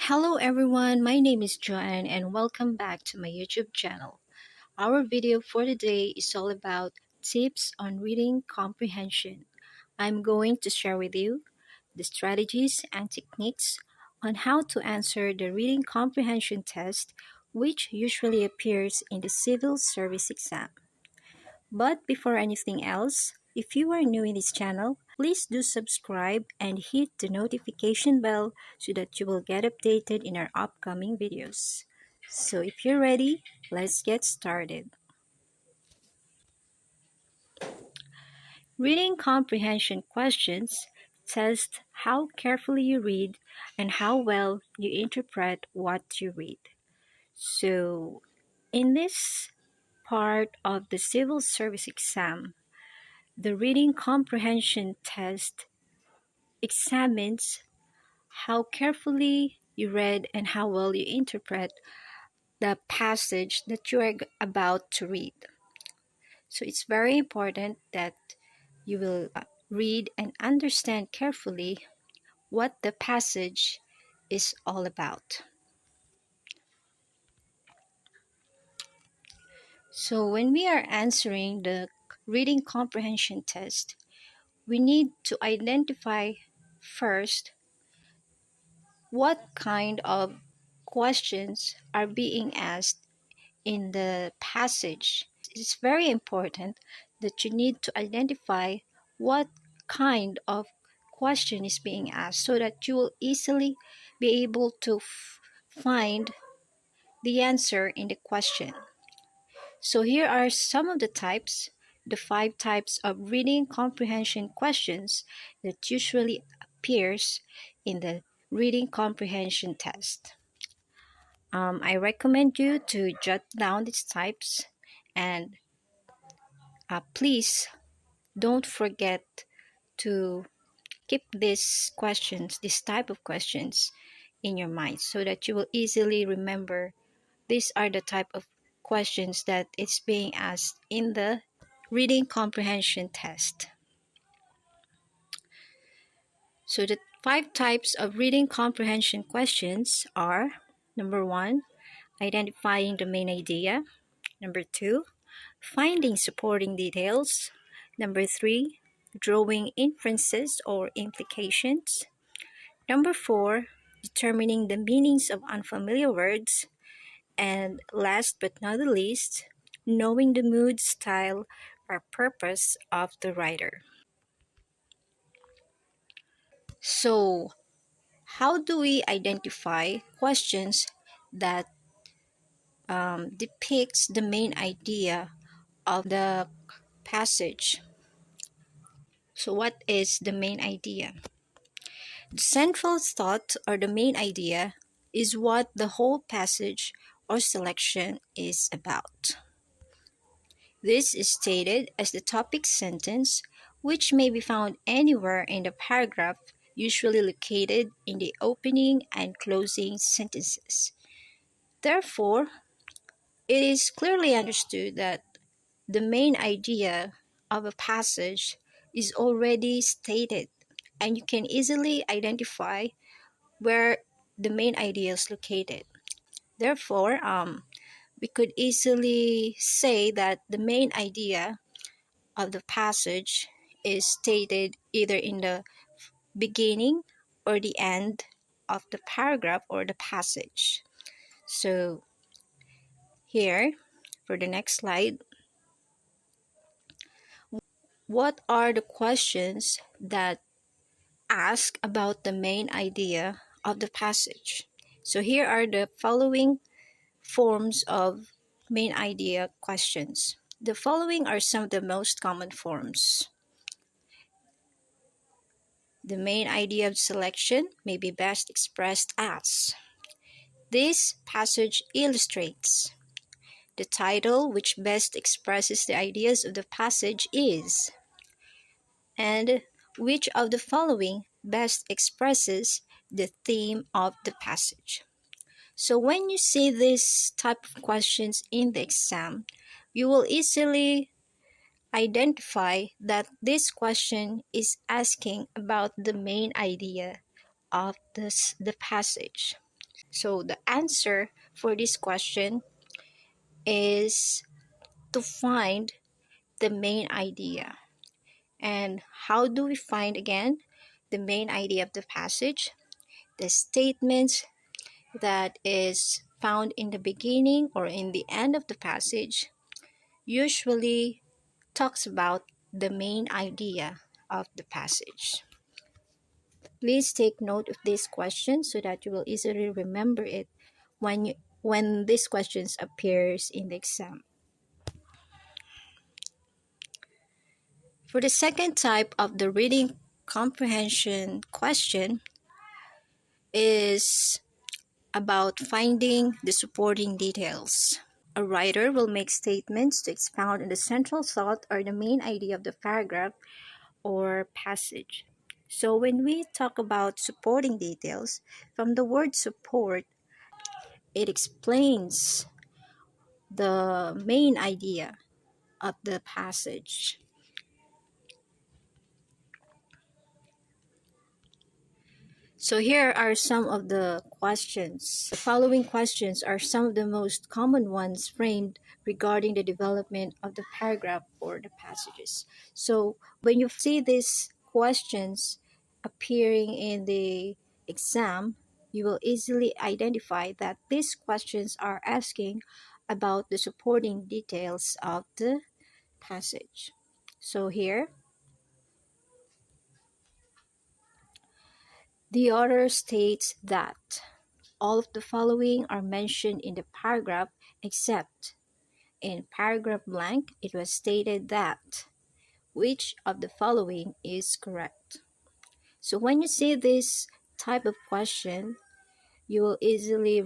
Hello everyone, my name is Joanne and welcome back to my YouTube channel. Our video for today is all about tips on reading comprehension. I'm going to share with you the strategies and techniques on how to answer the reading comprehension test, which usually appears in the civil service exam. But before anything else, if you are new in this channel, please do subscribe and hit the notification bell so that you will get updated in our upcoming videos. So if you're ready, let's get started. Reading comprehension questions test how carefully you read and how well you interpret what you read. So in this part of the civil service exam, the reading comprehension test examines how carefully you read and how well you interpret the passage that you are about to read. So it's very important that you will read and understand carefully what the passage is all about. So when we are answering the reading comprehension test, we need to identify first what kind of questions are being asked in the passage. It's very important that you need to identify what kind of question is being asked so that you will easily be able to find the answer in the question. So here are some of the 5 types of reading comprehension questions that usually appears in the reading comprehension test. I recommend you to jot down these types and please don't forget to keep this type of questions in your mind so that you will easily remember these are the type of questions that is being asked in the reading comprehension test. So the 5 types of reading comprehension questions are: number 1, identifying the main idea; number 2, finding supporting details; number 3, drawing inferences or implications; number 4, determining the meanings of unfamiliar words; and last but not the least, knowing the mood, style, or purpose of the writer. So, how do we identify questions that depicts the main idea of the passage? So what is the main idea? The central thought or the main idea is what the whole passage or selection is about. This is stated as the topic sentence, which may be found anywhere in the paragraph, usually located in the opening and closing sentences. Therefore, it is clearly understood that the main idea of a passage is already stated, and you can easily identify where the main idea is located. Therefore, we could easily say that the main idea of the passage is stated either in the beginning or the end of the paragraph or the passage. So here, for the next slide, what are the questions that ask about the main idea of the passage? So here are the following forms of main idea questions. The following are some of the most common forms. The main idea of selection may be best expressed as: this passage illustrates. The title which best expresses the ideas of the passage is. And which of the following best expresses the theme of the passage? So when you see this type of questions in the exam, you will easily identify that this question is asking about the main idea of the passage. So the answer for this question is to find the main idea. And how do we find again the main idea of the passage? The statements that is found in the beginning or in the end of the passage usually talks about the main idea of the passage. Please take note of this question so that you will easily remember it when these questions appears in the exam. For the second type of the reading comprehension question is about finding the supporting details. A writer will make statements to expound on the central thought or the main idea of the paragraph or passage. So when we talk about supporting details, from the word support, it explains the main idea of the passage. So here are some of the questions. The following questions are some of the most common ones framed regarding the development of the paragraph or the passages. So when you see these questions appearing in the exam, you will easily identify that these questions are asking about the supporting details of the passage. So here, the author states that all of the following are mentioned in the paragraph except in paragraph blank it was stated that which of the following is correct. So when you see this type of question, you will easily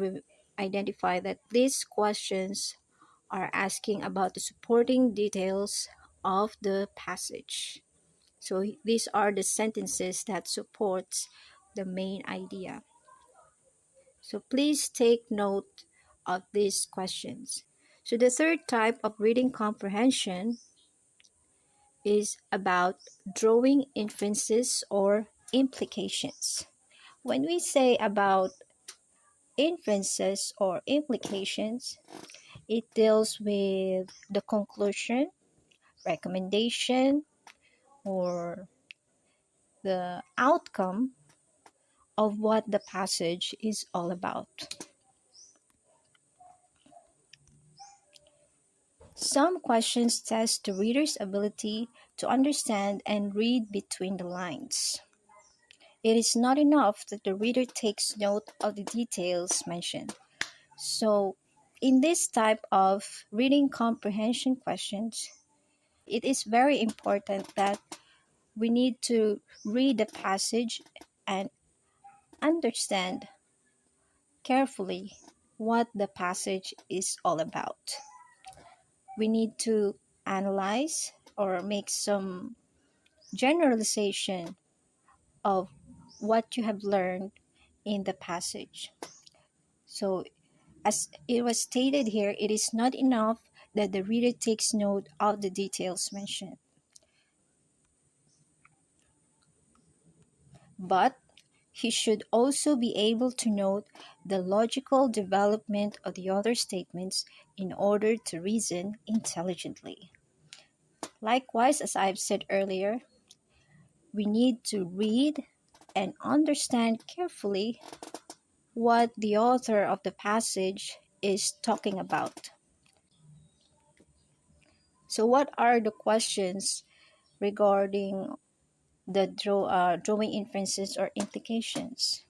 identify that these questions are asking about the supporting details of the passage. So these are the sentences that supports the main idea. So please take note of these questions. So the third type of reading comprehension is about drawing inferences or implications. When we say about inferences or implications, it deals with the conclusion, recommendation, or the outcome of what the passage is all about. Some questions test the reader's ability to understand and read between the lines. It is not enough that the reader takes note of the details mentioned. So, in this type of reading comprehension questions, it is very important that we need to read the passage and understand carefully what the passage is all about. We need to analyze or make some generalization of what you have learned in the passage. So, as it was stated here, it is not enough that the reader takes note of the details mentioned, but he should also be able to note the logical development of the other statements in order to reason intelligently. Likewise, as I've said earlier, we need to read and understand carefully what the author of the passage is talking about. So, what are the questions regarding the drawing inferences or implications?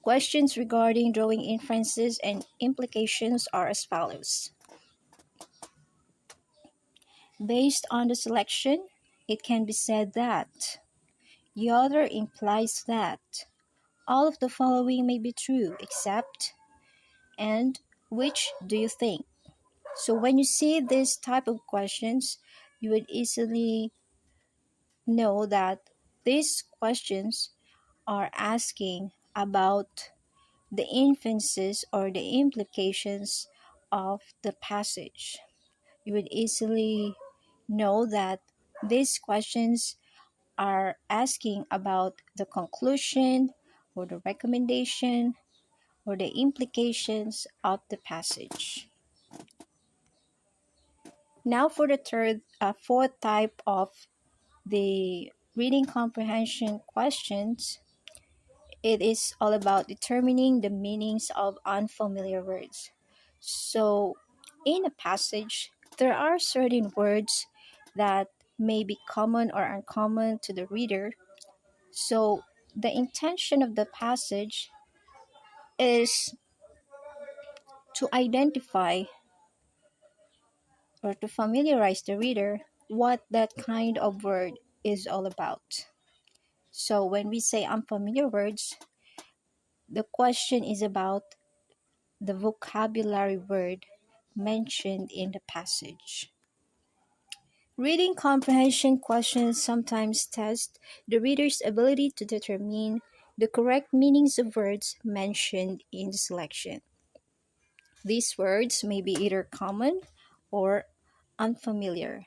Questions regarding drawing inferences and implications are as follows. Based on the selection, it can be said that the author implies that all of the following may be true except, and which do you think? So when you see this type of questions, you would easily know that these questions are asking about the inferences or the implications of the passage. You would easily know that these questions are asking about the conclusion or the recommendation or the implications of the passage. Now for the fourth type of the reading comprehension questions, it is all about determining the meanings of unfamiliar words. So, in a passage, there are certain words that may be common or uncommon to the reader. So, the intention of the passage is to identify or to familiarize the reader what that kind of word is all about. So, when we say unfamiliar words, the question is about the vocabulary word mentioned in the passage. Reading comprehension questions sometimes test the reader's ability to determine the correct meanings of words mentioned in the selection. These words may be either common or unfamiliar.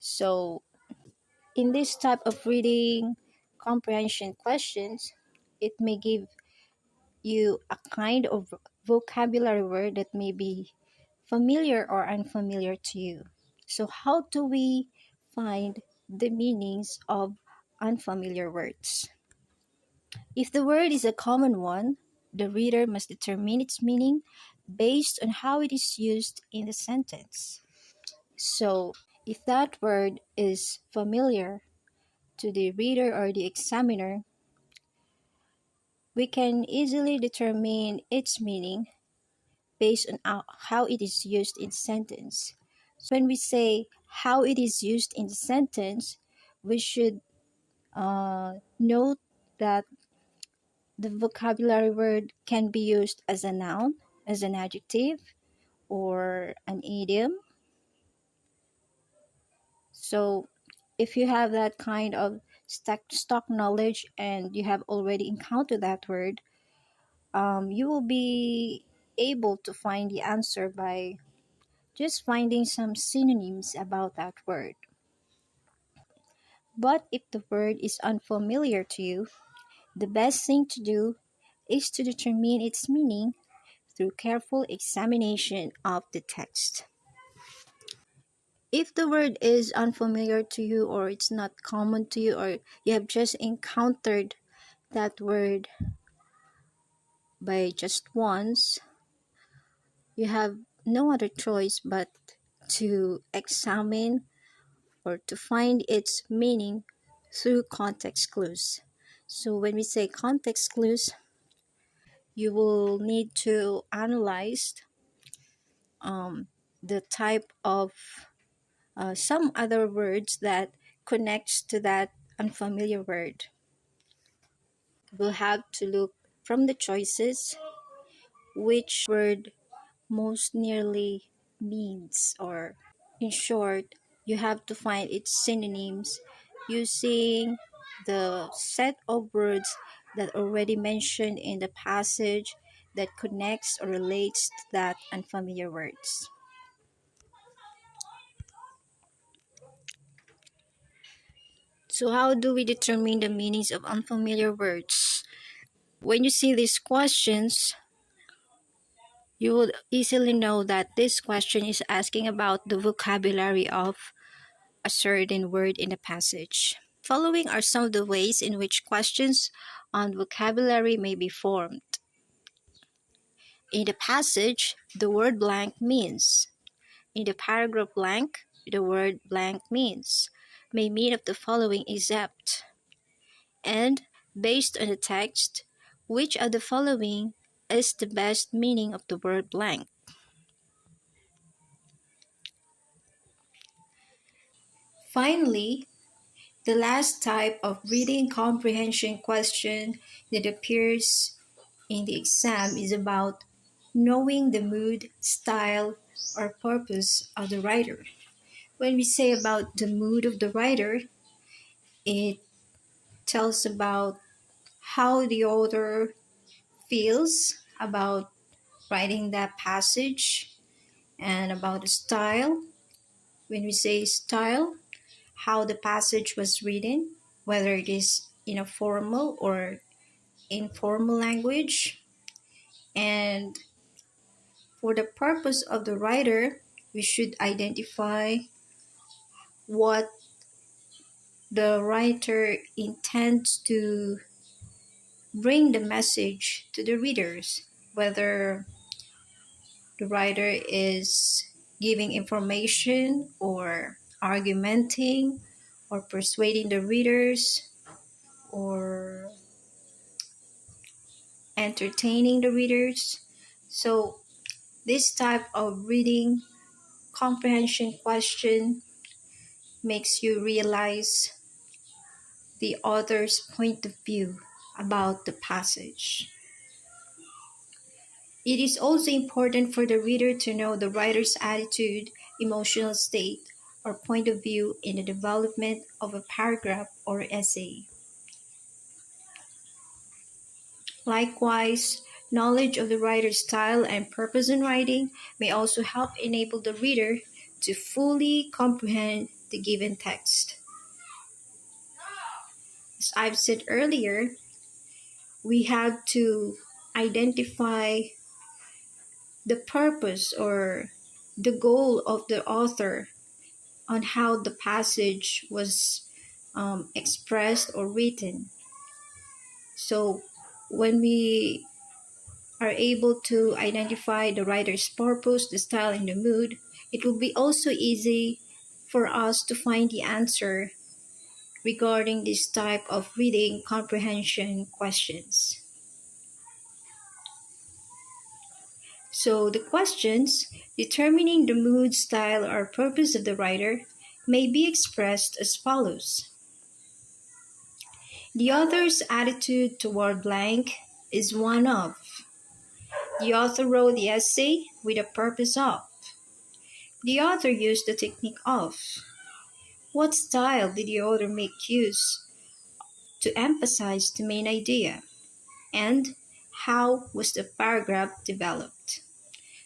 So, in this type of reading comprehension questions, it may give you a kind of vocabulary word that may be familiar or unfamiliar to you. So, how do we find the meanings of unfamiliar words? If the word is a common one, the reader must determine its meaning based on how it is used in the sentence. So, if that word is familiar to the reader or the examiner, we can easily determine its meaning based on how it is used in sentence. So when we say how it is used in the sentence, we should note that the vocabulary word can be used as a noun, as an adjective, or an idiom. So if you have that kind of stock knowledge and you have already encountered that word, you will be able to find the answer by just finding some synonyms about that word. But if the word is unfamiliar to you, the best thing to do is to determine its meaning through careful examination of the text. If the word is unfamiliar to you, or it's not common to you, or you have just encountered that word by just once, you have no other choice but to examine or to find its meaning through context clues. So when we say context clues, you will need to analyze the type of some other words that connects to that unfamiliar word. We'll have to look from the choices which word most nearly means, or in short, you have to find its synonyms using the set of words that already mentioned in the passage that connects or relates to that unfamiliar words. So how do we determine the meanings of unfamiliar words? When you see these questions, you will easily know that this question is asking about the vocabulary of a certain word in the passage. Following are some of the ways in which questions on vocabulary may be formed. In the passage, the word blank means. In the paragraph blank, the word blank means. May mean of the following except. And based on the text, which of the following is the best meaning of the word blank? Finally, the last type of reading comprehension question that appears in the exam is about knowing the mood, style, or purpose of the writer. When we say about the mood of the writer, it tells about how the author feels about writing that passage and about the style. When we say style, how the passage was written, whether it is in a formal or informal language. And for the purpose of the writer, we should identify what the writer intends to bring the message to the readers, whether the writer is giving information or argumenting or persuading the readers or entertaining the readers. So this type of reading comprehension question makes you realize the author's point of view about the passage. It is also important for the reader to know the writer's attitude, emotional state, or point of view in the development of a paragraph or essay. Likewise, knowledge of the writer's style and purpose in writing may also help enable the reader to fully comprehend the given text. As I've said earlier, we have to identify the purpose or the goal of the author on how the passage was expressed or written. So when we are able to identify the writer's purpose, the style, and the mood, it will be also easy for us to find the answer regarding this type of reading comprehension questions. So the questions determining the mood, style, or purpose of the writer may be expressed as follows. The author's attitude toward blank is one of. The author wrote the essay with a purpose of. The author used the technique of. What style did the author make use to emphasize the main idea? And how was the paragraph developed?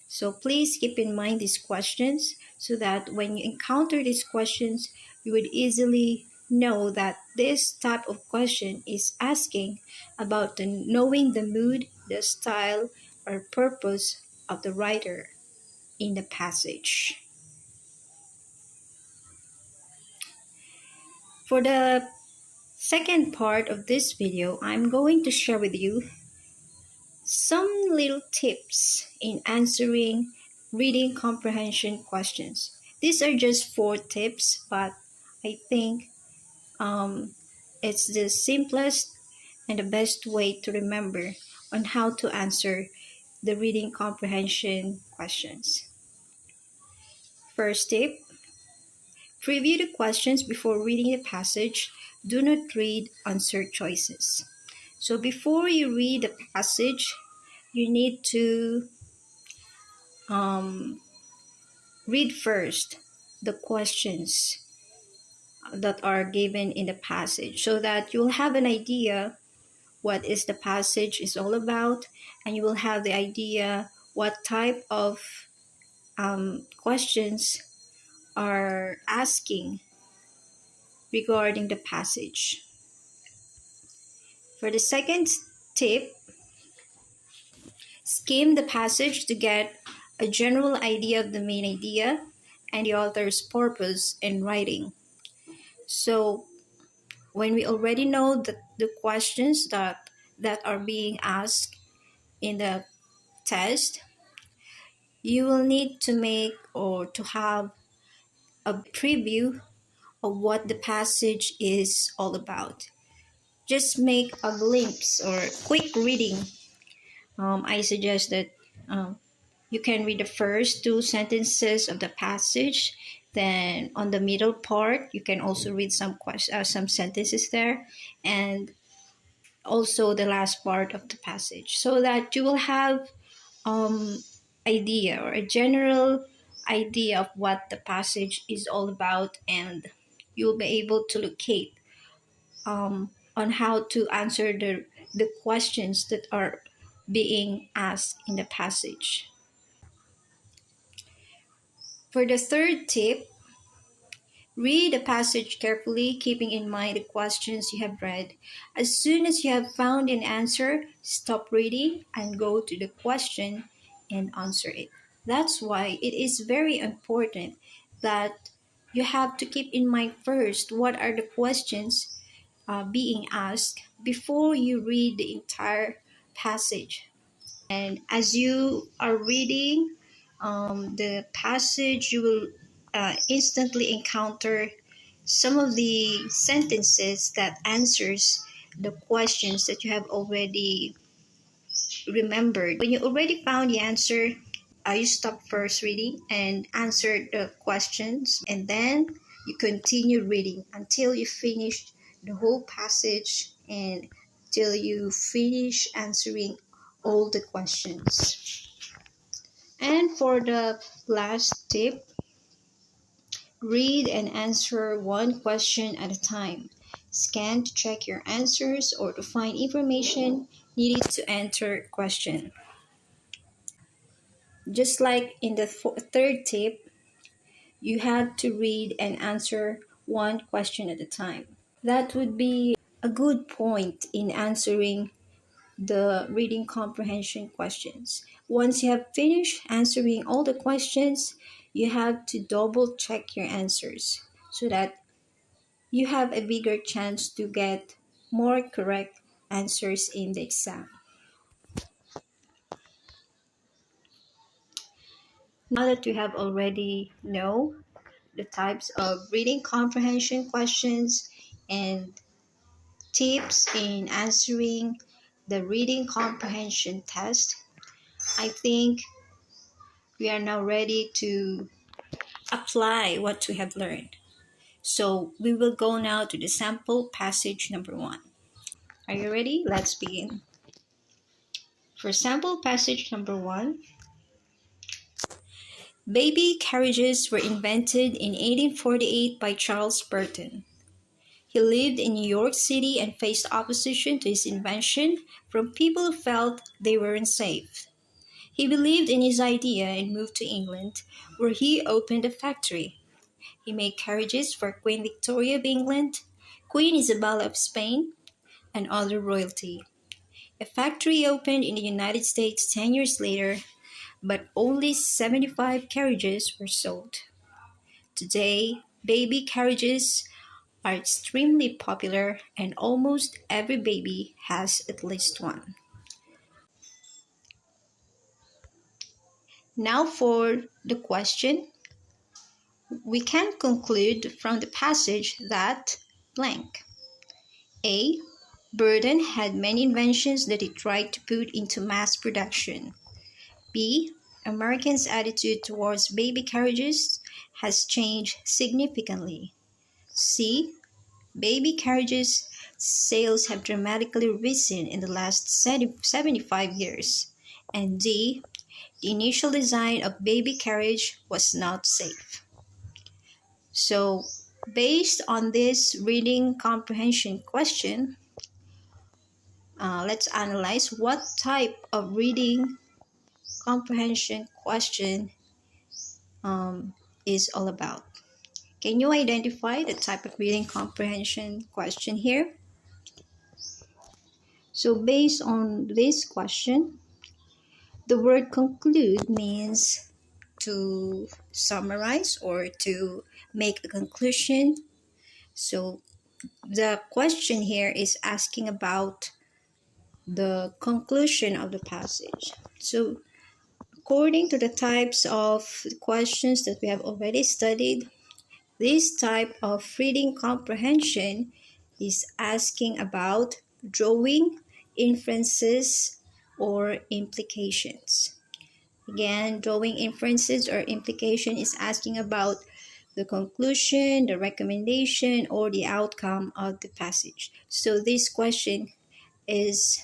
So please keep in mind these questions so that when you encounter these questions, you would easily know that this type of question is asking about knowing the mood, the style, or purpose of the writer in the passage. For the second part of this video, I'm going to share with you some little tips in answering reading comprehension questions. These are just 4 tips, but I think it's the simplest and the best way to remember on how to answer the reading comprehension questions. First tip, preview the questions before reading the passage. Do not read answer choices. So before you read the passage, you need to read first the questions that are given in the passage so that you'll have an idea what is the passage is all about, and you will have the idea what type of questions are asking regarding the passage. For the second tip, skim the passage to get a general idea of the main idea and the author's purpose in writing. So when we already know the questions that are being asked in the test, you will need to make or to have a preview of what the passage is all about. Just make a glimpse or quick reading. I suggest that you can read the first 2 sentences of the passage. Then on the middle part, you can also read some sentences there, and also the last part of the passage, so that you will have idea or a general idea of what the passage is all about, and you'll be able to locate on how to answer the questions that are being asked in the passage. For the third tip, Read the passage carefully, keeping in mind the questions you have read. As soon as you have found an answer, stop reading and go to the question and answer it. That's why it is very important that you have to keep in mind first what are the questions being asked before you read the entire passage. And as you are reading the passage, you will instantly encounter some of the sentences that answers the questions that you have already remembered. When you already found the answer, you stop first reading and answer the questions, and then you continue reading until you finish the whole passage and till you finish answering all the questions. And for the last tip, read and answer one question at a time. Scan to check your answers or to find information needed to enter question. Just like in the third tip, you have to read and answer one question at a time. That would be a good point in answering the reading comprehension questions. Once you have finished answering all the questions, you have to double check your answers so that you have a bigger chance to get more correct answers in the exam. Now that you have already know the types of reading comprehension questions and tips in answering the reading comprehension test, I think we are now ready to apply what we have learned. So we will go now to the sample passage number 1. Are you ready? Let's begin. For sample passage number 1, baby carriages were invented in 1848 by Charles Burton. He lived in New York City and faced opposition to his invention from people who felt they were unsafe. He believed in his idea and moved to England, where he opened a factory. He made carriages for Queen Victoria of England, Queen Isabella of Spain, and other royalty. A factory opened in the United States 10 years later, but only 75 carriages were sold. Today, baby carriages are extremely popular and almost every baby has at least one. Now for the question. We can conclude from the passage that blank. A. Burton had many inventions that he tried to put into mass production. B. Americans' attitude towards baby carriages has changed significantly. C. Baby carriages sales have dramatically risen in the last 75 years. And D. The initial design of baby carriage was not safe. So, based on this reading comprehension question, let's analyze what type of reading comprehension question is all about. Can you identify the type of reading comprehension question here? So based on this question, the word conclude means to summarize or to make a conclusion. So the question here is asking about the conclusion of the passage. So according to the types of questions that we have already studied, this type of reading comprehension is asking about drawing inferences or implications. Again, drawing inferences or implication is asking about the conclusion, the recommendation, or the outcome of the passage. So this question is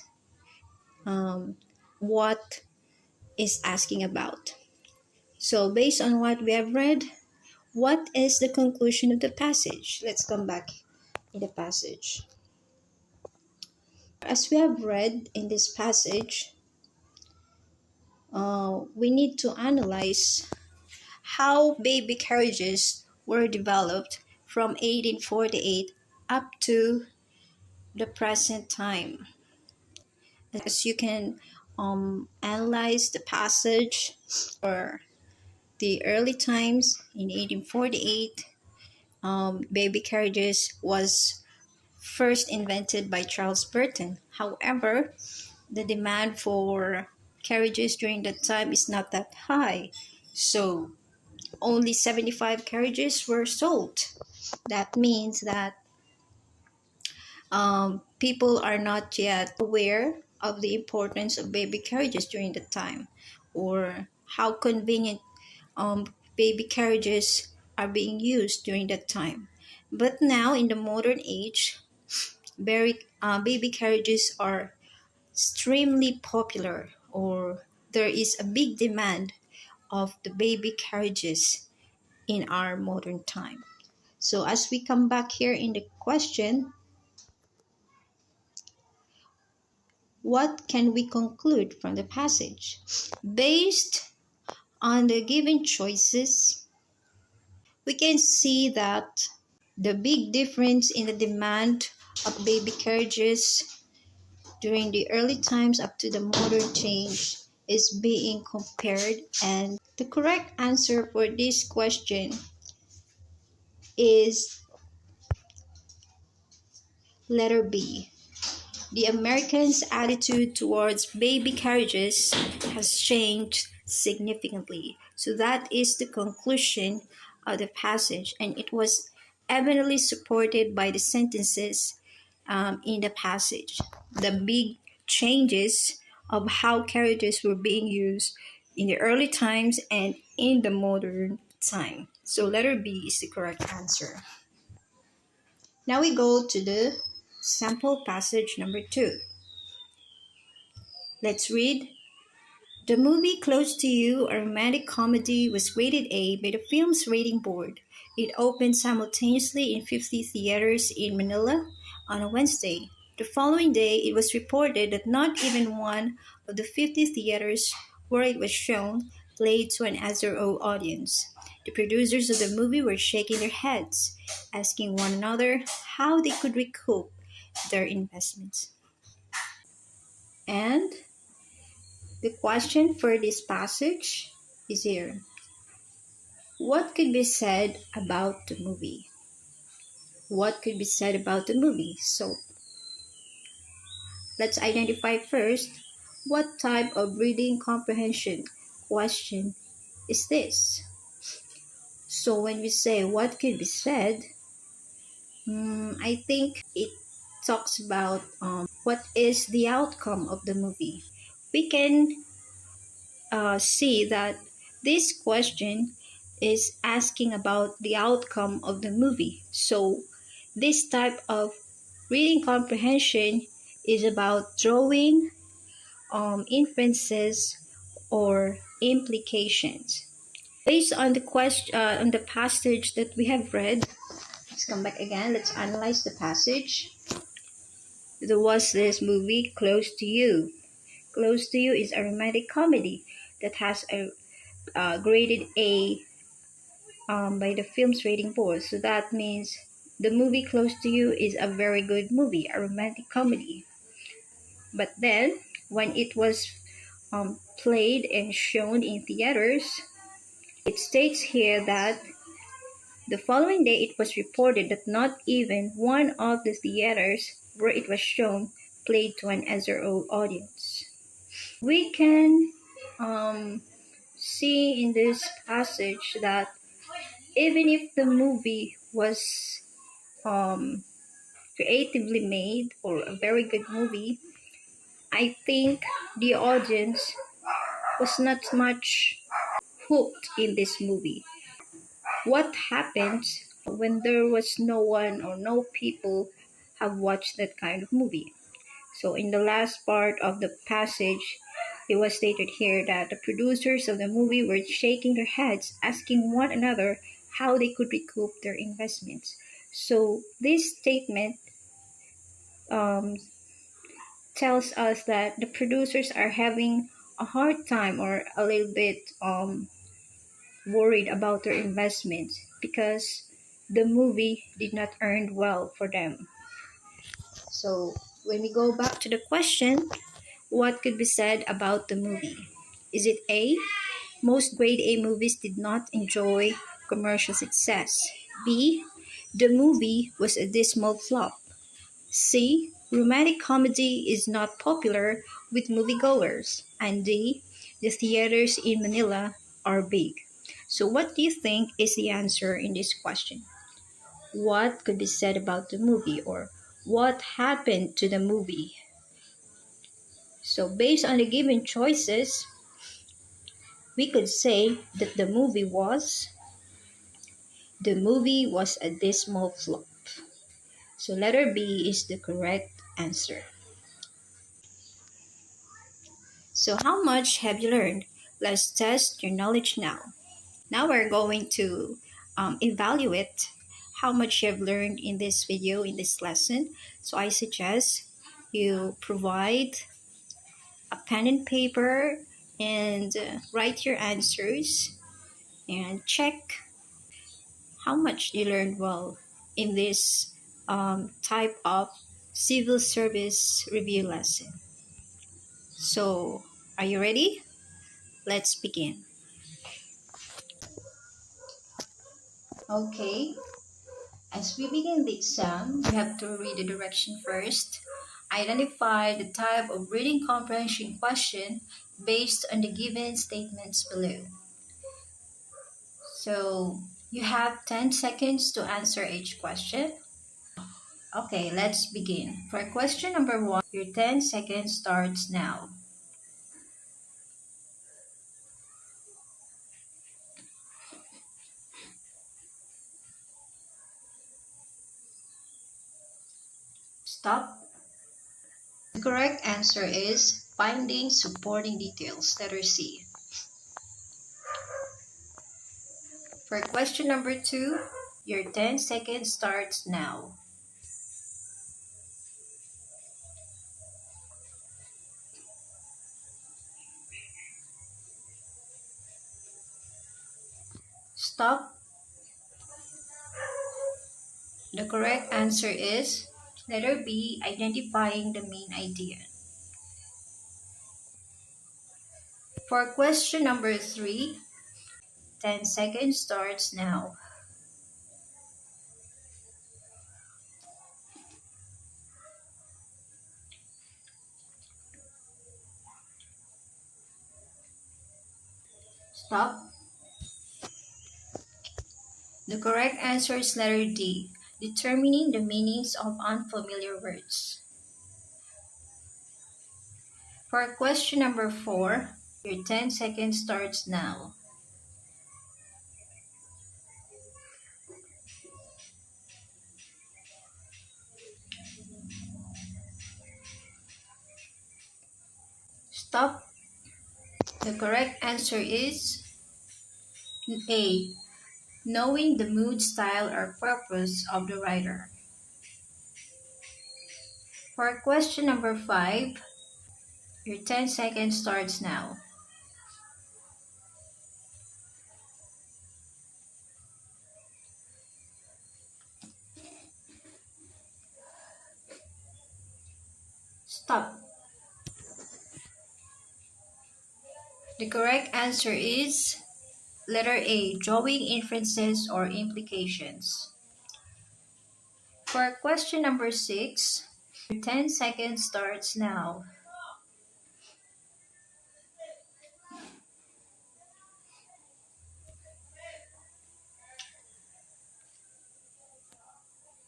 what is asking about. So based on what we have read, what is the conclusion of the passage? Let's come back in the passage. As we have read in this passage, we need to analyze how baby carriages were developed from 1848 up to the present time. As you can analyze the passage or the early times in 1848, baby carriages was first invented by Charles Burton. However, the demand for carriages during that time is not that high. So only 75 carriages were sold. That means that people are not yet aware of the importance of baby carriages during the time, or how convenient baby carriages are being used during that time. But now, in the modern age, baby carriages are extremely popular, or there is a big demand of the baby carriages in our modern time. So, as we come back here in the question, what can we conclude from the passage? Based on the given choices, we can see that the big difference in the demand of baby carriages during the early times up to the modern change is being compared, and the correct answer for this question is letter B. The Americans' attitude towards baby carriages has changed significantly. So that is the conclusion of the passage, and it was evidently supported by the sentences in the passage. The big changes of how carriages were being used in the early times and in the modern time. So letter B is the correct answer. Now we go to the sample passage number 2. Let's read. The movie Close to You, a romantic comedy, was rated A by the film's rating board. It opened simultaneously in 50 theaters in Manila on a Wednesday. The following day, it was reported that not even one of the 50 theaters where it was shown played to an SRO audience. The producers of the movie were shaking their heads, asking one another how they could recoup their investments. And the question for this passage is here. What could be said about the movie? What could be said about the movie? So, let's identify first what type of reading comprehension question is this? So, when we say what could be said, I think it talks about what is the outcome of the movie. We can see that this question is asking about the outcome of the movie. So, this type of reading comprehension is about drawing inferences or implications. Based on the question, on the passage that we have read, let's come back again. Let's analyze the passage. There was this movie, Close to You. Close to You is a romantic comedy that has a graded A by the film's rating board. So that means the movie Close to You is a very good movie, a romantic comedy. But then, when it was played and shown in theaters, it states here that the following day it was reported that not even one of the theaters where it was shown played to an SRO audience. We can see in this passage that even if the movie was creatively made or a very good movie, I think the audience was not much hooked in this movie. What happens when there was no one or no people have watched that kind of movie? So in the last part of the passage, it was stated here that the producers of the movie were shaking their heads, asking one another how they could recoup their investments. So this statement um, tells us that the producers are having a hard time or a little bit worried about their investments because the movie did not earn well for them. So when we go back to the question, what could be said about the movie? Is it A? Most grade A movies did not enjoy commercial success. B. The movie was a dismal flop. C. Romantic comedy is not popular with moviegoers. And D. The theaters in Manila are big. So, what do you think is the answer in this question? What could be said about the movie, or what happened to the movie? So, based on the given choices, we could say that the movie was a dismal flop. So letter B is the correct answer. So how much have you learned? Let's test your knowledge now. Now we're going to evaluate how much you have learned in this video, in this lesson. So I suggest you provide a pen and paper and write your answers and check how much you learned well in this type of civil service review lesson. So, are you ready? Let's begin. Okay, as we begin the exam, you have to read the direction first. Identify the type of reading comprehension question based on the given statements below. So, you have 10 seconds to answer each question. Okay, let's begin. For question number 1, your 10 seconds starts now. Stop. The correct answer is finding supporting details, letter C. For question number 2, your 10 seconds starts now. Stop. The correct answer is letter B, identifying the main idea. For question number 3, 10 seconds starts now. Stop. The correct answer is letter D, determining the meanings of unfamiliar words. For question number 4, your 10 seconds starts now. Stop. The correct answer is A, knowing the mood, style, or purpose of the writer. For question number 5, your 10 seconds starts now. Stop. The correct answer is letter A, drawing inferences or implications. For question number 6, your 10 seconds starts now.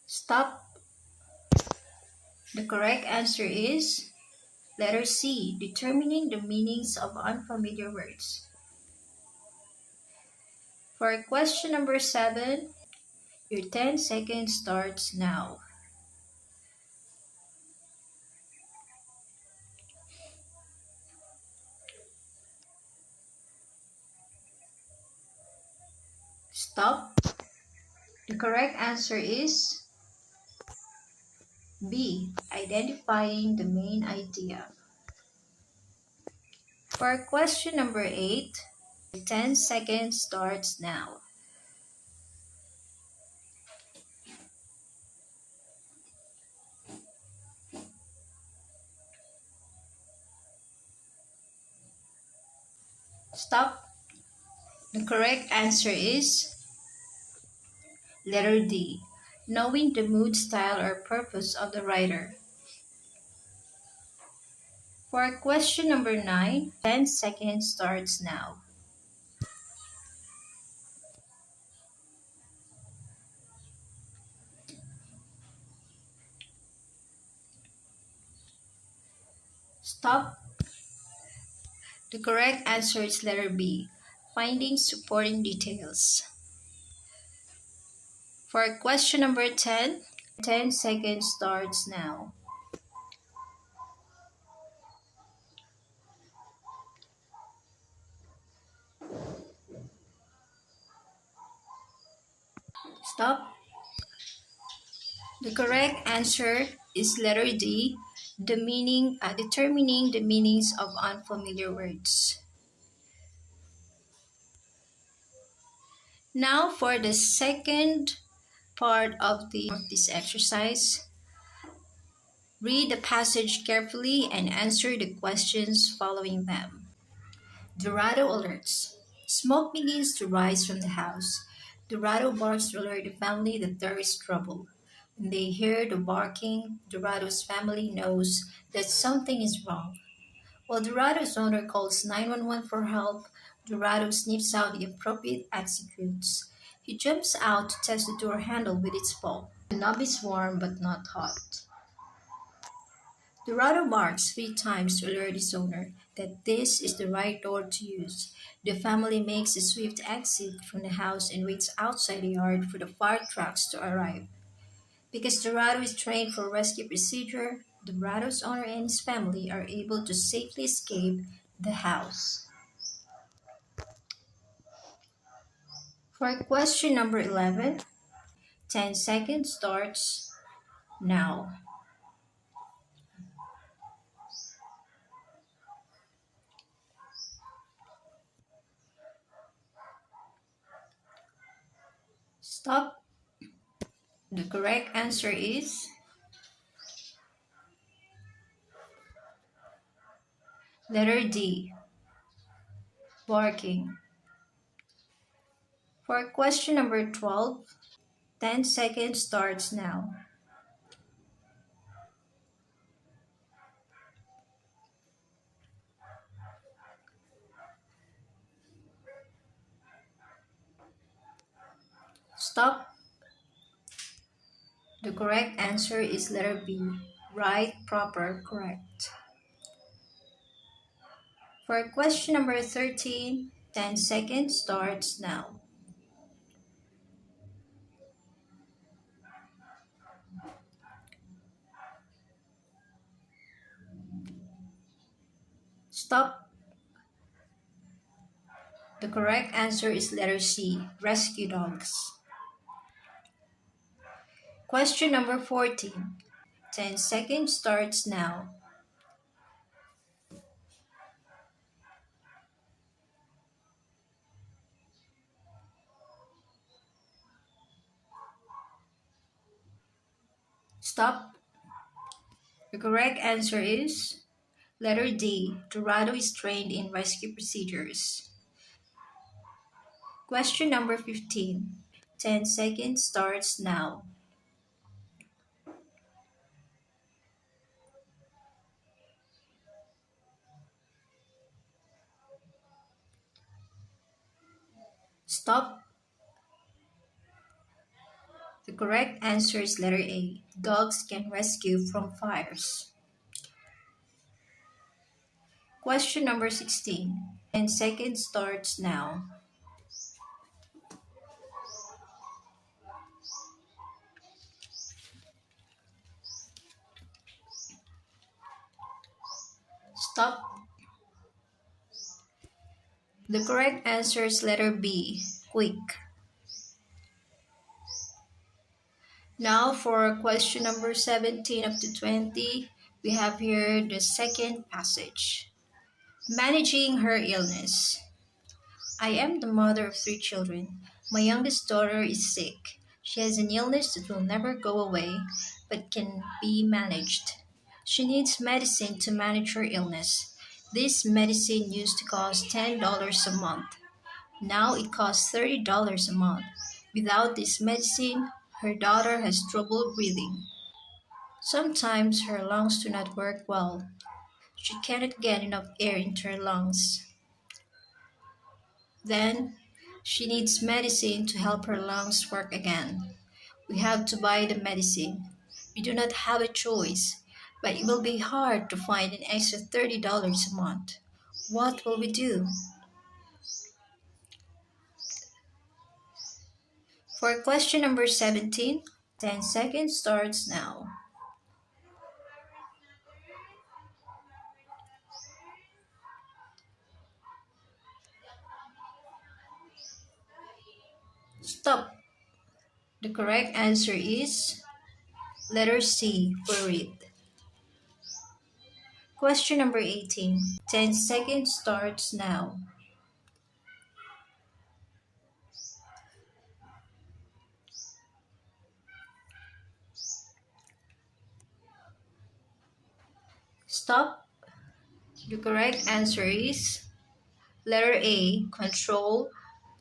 Stop. The correct answer is letter C, determining the meanings of unfamiliar words. For question number 7, your 10 seconds starts now. Stop. The correct answer is B, identifying the main idea. For question number 8, 10 seconds starts now. Stop. The correct answer is letter D. Knowing the mood, style, or purpose of the writer. For question number 9, 10 seconds starts now. Stop. The correct answer is letter B. Finding supporting details. For question number 10, 10 seconds starts now. Stop. The correct answer is letter D, determining the meanings of unfamiliar words. Now for the second part of this exercise, read the passage carefully and answer the questions following them. Dorado alerts. Smoke begins to rise from the house. Dorado barks to alert the family that there is trouble. When they hear the barking, Dorado's family knows that something is wrong. While Dorado's owner calls 911 for help, Dorado sniffs out the appropriate exit routes. He jumps out to test the door handle with its paw. The knob is warm but not hot. Dorado barks 3 times to alert his owner that this is the right door to use. The family makes a swift exit from the house and waits outside the yard for the fire trucks to arrive. Because Dorado is trained for rescue procedure, Dorado's owner and his family are able to safely escape the house. For question number 11, 10 seconds starts now. Stop. The correct answer is letter D, barking. For question number 12, 10 seconds starts now. Stop. The correct answer is letter B, right, proper, correct. For question number 13, 10 seconds starts now. Stop. The correct answer is letter C, rescue dogs. Question number 14, 10 seconds starts now. Stop. The correct answer is letter D, Dorado is trained in rescue procedures. Question number 15, 10 seconds starts now. Stop. The correct answer is letter A. Dogs can rescue from fires. Question number 16. 10 seconds starts now. Stop. The correct answer is letter B. Quick. Now for question number 17 up to 20, we have here the second passage. Managing her illness. I am the mother of 3 children. My youngest daughter is sick. She has an illness that will never go away, but can be managed. She needs medicine to manage her illness. This medicine used to cost $10 a month. Now it costs $30 a month. Without this medicine, her daughter has trouble breathing. Sometimes her lungs do not work well. She cannot get enough air into her lungs. Then, she needs medicine to help her lungs work again. We have to buy the medicine. We do not have a choice, but it will be hard to find an extra $30 a month. What will we do? For question number 17, 10 seconds starts now. Stop. The correct answer is letter C, worried. Question number 18, 10 seconds starts now. Stop. The correct answer is letter A, control,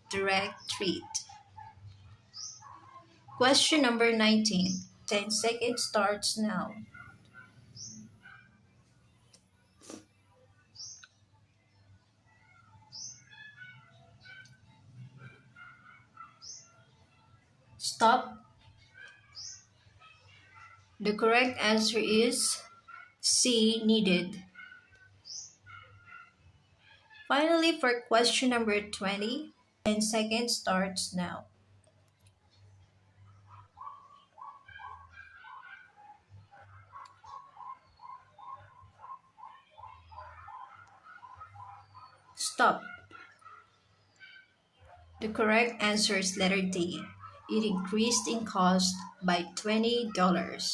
direct, treat. Question number 19, 10 seconds starts now. Stop. The correct answer is C, needed. Finally, for question number 20, 10 seconds starts now. Stop. The correct answer is letter D. It increased in cost by $20.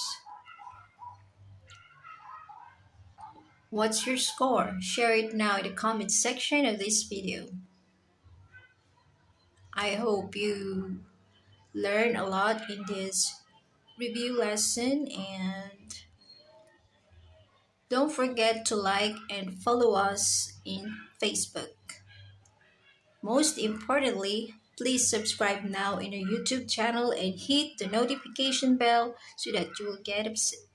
What's your score? Share it now in the comment section of this video. I hope you learn a lot in this review lesson, and don't forget to like and follow us in Facebook. Most importantly, please subscribe now in our YouTube channel and hit the notification bell so that you will get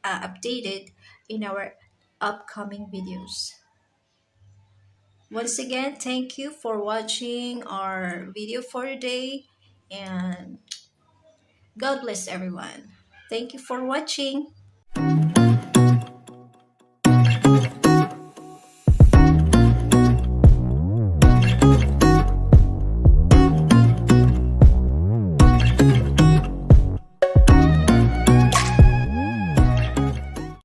updated in our upcoming videos. Once again, thank you for watching our video for today, and God bless everyone. Thank you for watching.